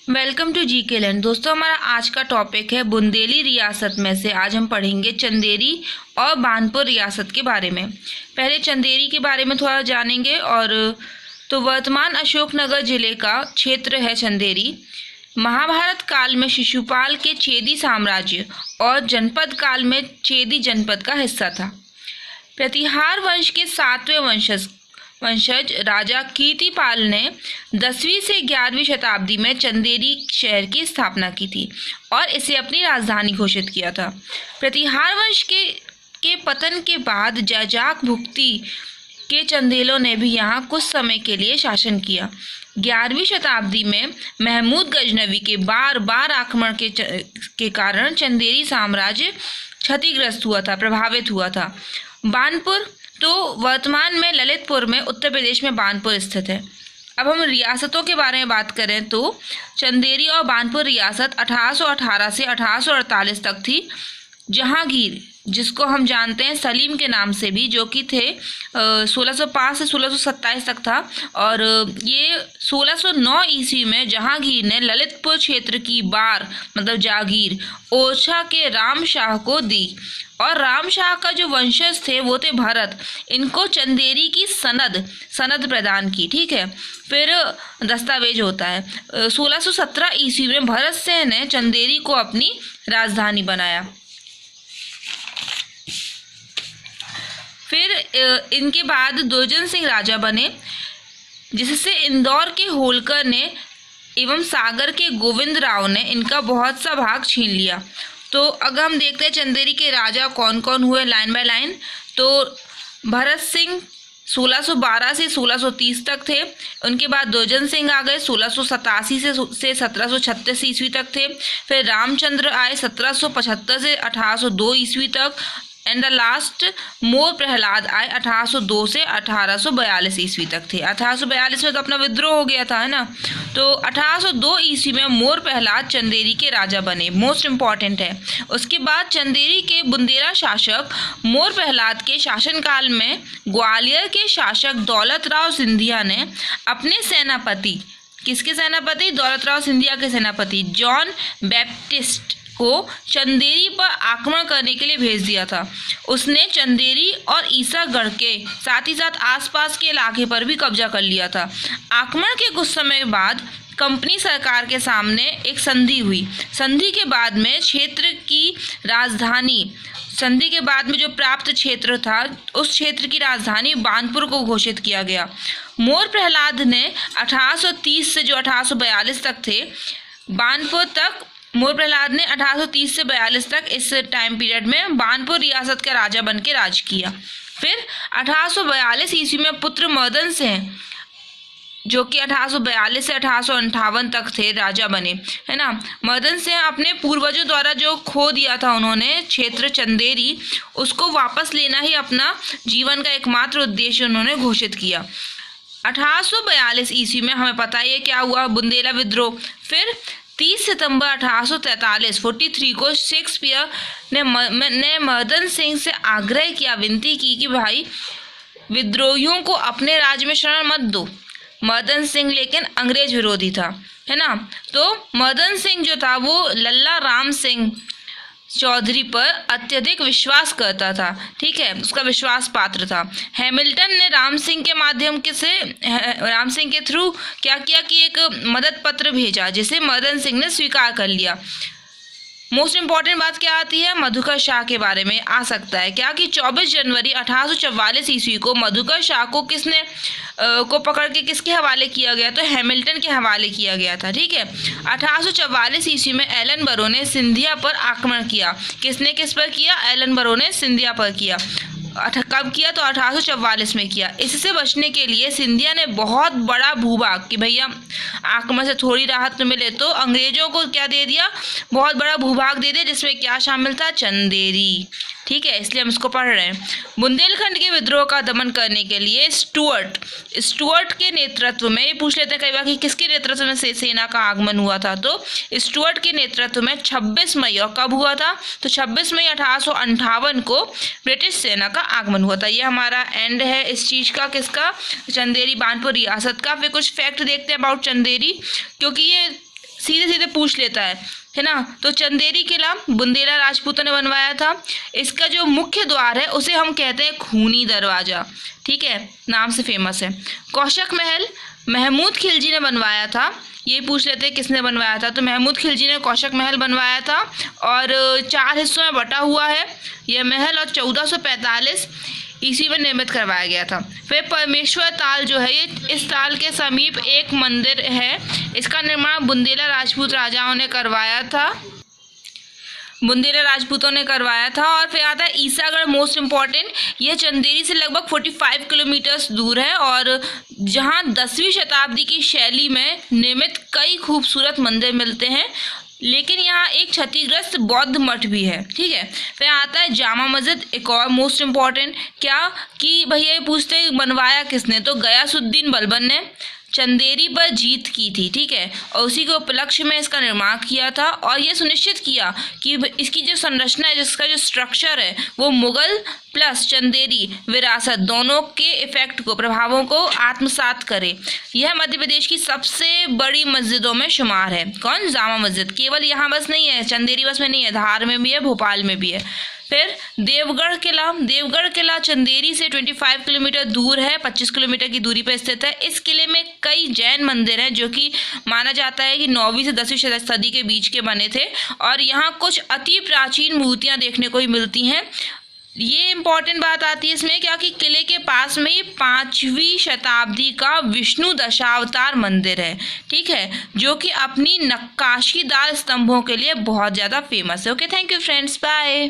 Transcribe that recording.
Welcome to जी के land. दोस्तों, हमारा आज का टॉपिक है बुंदेली रियासत में से आज हम पढ़ेंगे चंदेरी और बानपुर रियासत के बारे में। पहले चंदेरी के बारे में थोड़ा जानेंगे। और तो वर्तमान अशोकनगर जिले का क्षेत्र है चंदेरी। महाभारत काल में शिशुपाल के चेदी साम्राज्य और जनपद काल में चेदी जनपद का हिस्सा था। प्रतिहार वंश के 7वें वंशज राजा कीर्तिपाल ने 10वीं से 11वीं शताब्दी में चंदेरी शहर की स्थापना की थी और इसे अपनी राजधानी घोषित किया था। प्रतिहार वंश के पतन के बाद जाजाक भुक्ति के चंदेलों ने भी यहाँ कुछ समय के लिए शासन किया। 11वीं शताब्दी में महमूद गजनवी के बार बार आक्रमण के कारण चंदेरी साम्राज्य क्षतिग्रस्त हुआ था, प्रभावित हुआ था। बानपुर तो वर्तमान में ललितपुर में उत्तर प्रदेश में बानपुर स्थित है। अब हम रियासतों के बारे में बात करें तो चंदेरी और बानपुर रियासत 1818 से 1848 तक थी। जहांगीर, जिसको हम जानते हैं सलीम के नाम से भी, जो कि थे 1605 से 1627 तक था। और ये 1609 ईस्वी में जहांगीर ने ललितपुर क्षेत्र की जागीर ओरछा के राम शाह को दी। और राम शाह का जो वंशज थे वो थे भरत। इनको चंदेरी की सनद प्रदान की। ठीक है, फिर दस्तावेज होता है 1617 ईस्वी में भरत सिंह ने चंदेरी को अपनी राजधानी बनाया। फिर इनके बाद दुर्जन सिंह राजा बने, जिससे इंदौर के होलकर ने एवं सागर के गोविंद राव ने इनका बहुत सा भाग छीन लिया। तो अगर हम देखते हैं चंदेरी के राजा कौन कौन हुए लाइन बाय लाइन, तो भरत सिंह 1612 से 1630 तक थे। उनके बाद दुर्जन सिंह आ गए 1687 से 1736 ईस्वी तक थे। फिर रामचंद्र आए 1775 से 1802 ईस्वी तक। एंड द लास्ट मोर प्रहलाद आए 1802 से 1842 ईस्वी तक थे। 1842 में तो अपना विद्रोह हो गया था, है ना। तो 1802 ईस्वी में मोर प्रहलाद चंदेरी के राजा बने, मोस्ट इम्पॉर्टेंट है। उसके बाद चंदेरी के बुंदेला शासक मोर प्रहलाद के शासनकाल में ग्वालियर के शासक दौलत राव सिंधिया ने अपने सेनापति, किसके सेनापति? दौलत राव सिंधिया के सेनापति जॉन बैप्टिस्ट को चंदेरी पर आक्रमण करने के लिए भेज दिया था। उसने चंदेरी और ईसागढ़ के साथ ही साथ आसपास के इलाके पर भी कब्जा कर लिया था। आक्रमण के कुछ समय बाद कंपनी सरकार के सामने एक संधि हुई। संधि के बाद में क्षेत्र की राजधानी, संधि के बाद में जो प्राप्त क्षेत्र था उस क्षेत्र की राजधानी बानपुर को घोषित किया गया। मोर प्रहलाद ने 1830 से जो 1842 तक थे, बानपुर तक मोर प्रहलाद ने 1830 से 42 तक इस टाइम पीरियड में बानपुर रियासत का राजा बन के राज किया। फिर 1842 ईस्वी में पुत्र मदन सिंह, जो कि 1842 से 1858 तक थे, राजा बने, है ना। मदन सिंह अपने पूर्वजों द्वारा जो खो दिया था उन्होंने क्षेत्र चंदेरी, उसको वापस लेना ही अपना जीवन का एकमात्र उद्देश्य उन्होंने घोषित किया। 1842 ईस्वी में हमें पता ही है क्या हुआ, बुंदेला विद्रोह। फिर 30 सितंबर 1843 को शेक्सपियर ने मदन सिंह से आग्रह किया, विनती की कि भाई विद्रोहियों को अपने राज्य में शरण मत दो। मदन सिंह लेकिन अंग्रेज विरोधी था, है ना। तो मदन सिंह जो था वो लल्ला राम सिंह चौधरी पर अत्यधिक विश्वास करता था। ठीक है, उसका विश्वास पात्र था। हैमिल्टन ने राम सिंह के थ्रू क्या किया कि एक मदद पत्र भेजा, जिसे मदन सिंह ने स्वीकार कर लिया। मोस्ट इम्पॉर्टेंट बात क्या आती है? मधुकर शाह के बारे में आ सकता है क्या कि 24 जनवरी 1844 ईस्वी को मधुकर शाह को को पकड़ के किसके हवाले किया गया? तो हैमिल्टन के हवाले किया गया था। ठीक है, 1844 ईस्वी में एलन बरो ने सिंधिया पर आक्रमण किया। किसने किस पर किया? एलन बरो ने सिंधिया पर किया। कब किया? तो 1844 में किया। इससे बचने के लिए सिंधिया ने बहुत बड़ा भूभाग, कि भैया आक्रमण से थोड़ी राहत मिले, तो अंग्रेजों को क्या दे दिया? बहुत बड़ा भूभाग दे दिया, जिसमें क्या शामिल था? चंदेरी। ठीक है, इसलिए हम इसको पढ़ रहे हैं। बुंदेलखंड के विद्रोह का दमन करने के लिए स्टुअर्ट के नेतृत्व में, ये पूछ लेते हैं कई बार कि किसके नेतृत्व में सेना का आगमन हुआ था, तो स्टुअर्ट के नेतृत्व में 26 मई, और कब हुआ था? तो 26 मई 1858 को ब्रिटिश सेना का आगमन हुआ था। ये हमारा एंड है इस चीज का, किसका? चंदेरी बानपुर रियासत का। फिर कुछ फैक्ट देखते हैं अबाउट चंदेरी, क्योंकि ये सीधे सीधे पूछ लेता है ना। तो चंदेरी किला बुंदेला राजपूतों ने बनवाया था। इसका जो मुख्य द्वार है उसे हम कहते हैं खूनी दरवाजा, ठीक है, नाम से फेमस है। कौशक महल महमूद खिलजी ने बनवाया था। ये पूछ लेते हैं किसने बनवाया था, तो महमूद खिलजी ने कौशक महल बनवाया था और 4 हिस्सों में बटा हुआ है यह महल और 1445 ईस्वी में निर्मित करवाया गया था। फिर परमेश्वर ताल जो है, ये इस ताल के समीप एक मंदिर है। इसका निर्माण बुंदेला राजपूत राजाओं ने करवाया था, बुंदेला राजपूतों ने करवाया था। और फिर आता है ईसागढ़, मोस्ट इम्पॉर्टेंट। यह चंदेरी से लगभग 45 किलोमीटर दूर है और जहां 10वीं शताब्दी की शैली में निर्मित कई खूबसूरत मंदिर मिलते हैं, लेकिन यहाँ एक क्षतिग्रस्त बौद्ध मठ भी है, ठीक है। फिर आता है जामा मस्जिद, एक और मोस्ट इम्पॉर्टेंट। क्या कि भैया ये पूछते हैं बनवाया किसने, तो गयासुद्दीन बलबन ने चंदेरी पर जीत की थी, ठीक है, और उसी के उपलक्ष्य में इसका निर्माण किया था और ये सुनिश्चित किया कि इसकी जो संरचना है, जिसका जो स्ट्रक्चर है, वो मुगल प्लस चंदेरी विरासत दोनों के इफेक्ट को, प्रभावों को आत्मसात करे। यह मध्य प्रदेश की सबसे बड़ी मस्जिदों में शुमार है। कौन? जामा मस्जिद। केवल यहाँ बस नहीं है, चंदेरी बस में नहीं है, धार में भी है, भोपाल में भी है। फिर देवगढ़ किला, देवगढ़ किला चंदेरी से 25 किलोमीटर दूर है, 25 किलोमीटर की दूरी पर स्थित है। इस किले में कई जैन मंदिर हैं जो कि माना जाता है कि 9वीं से 10वीं सदी के बीच के बने थे और यहाँ कुछ अति प्राचीन मूर्तियाँ देखने को ही मिलती हैं। ये इम्पॉर्टेंट बात आती है इसमें क्या कि किले के पास में ही 5वीं शताब्दी का विष्णु दशावतार मंदिर है, ठीक है, जो कि अपनी नक्काशीदार स्तंभों के लिए बहुत ज़्यादा फेमस है। Okay, thank you friends, bye.